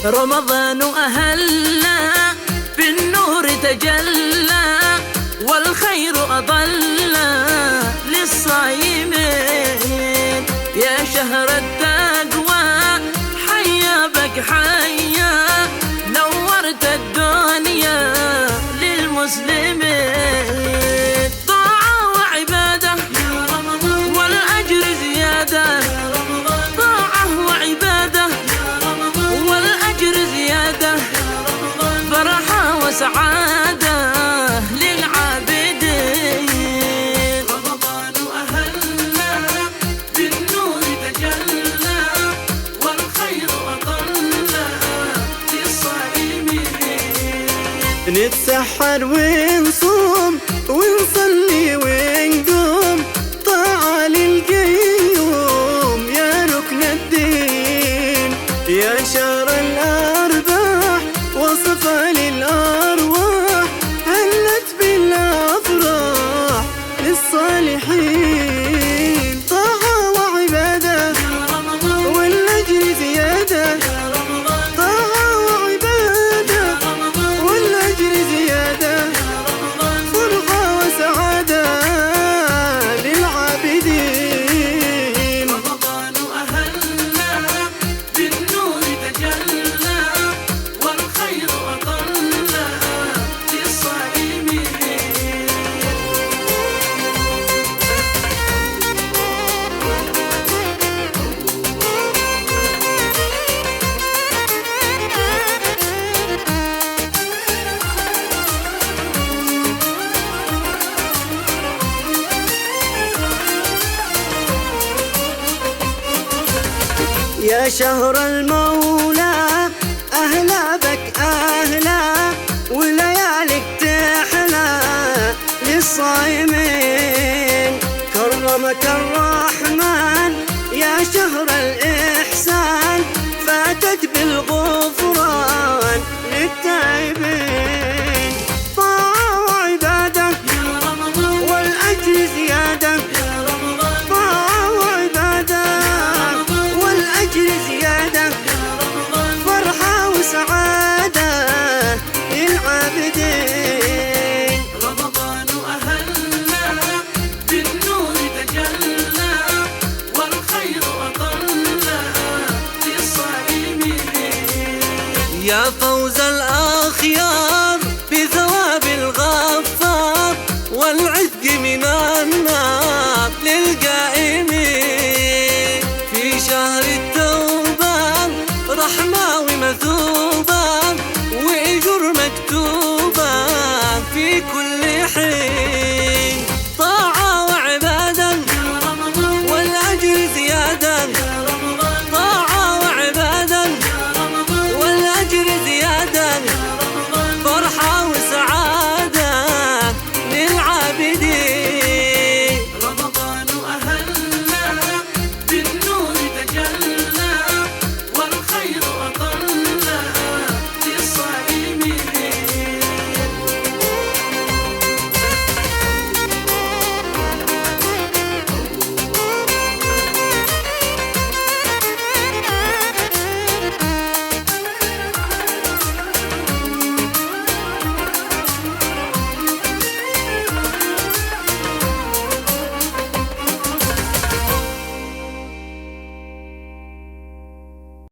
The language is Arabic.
رمضان أهلا بالنور تجلى والخير أضلى للصايمين. يا شهر التقوى حيا بك حيا نورت الدنيا للمسلمين. طاعة وعبادة والأجر زيادة، طاعة وعبادة والأجر زيادة، فرحة وسعادة للعابدين. رمضان أهلا بالنور تجلى والخير أضلى للصائمين. نتسحر ونصوم ونصلي ونقوم طاعة للقيوم يا ركن الدين. يا شهر الأرباح وصفة للأرواح هلت بالأفراح للصالحين. طاعة وعبادة والأجر زيادة، طاعة وعبادة والأجر زيادة، فرحة وسعادة للعابدين. رمضان أهلا بالنور تجلى والخير أضلى للصائمين. يا شهر المولى أهلا بك أهلا وليالك تحلى للصايمين. كرمك الرحمن يا شهر الإحسان فاتت بالغفران للتائبين. طاعة وعبادة والأجر زيادة، طاعة وعبادة والأجر زيادة، فرحة وسعادة للعابدين. رمضان أهلا بالنور تجلى والخير أضلى للصائمين. يا فوز الأخيار بثواب الغفار والعتق من النار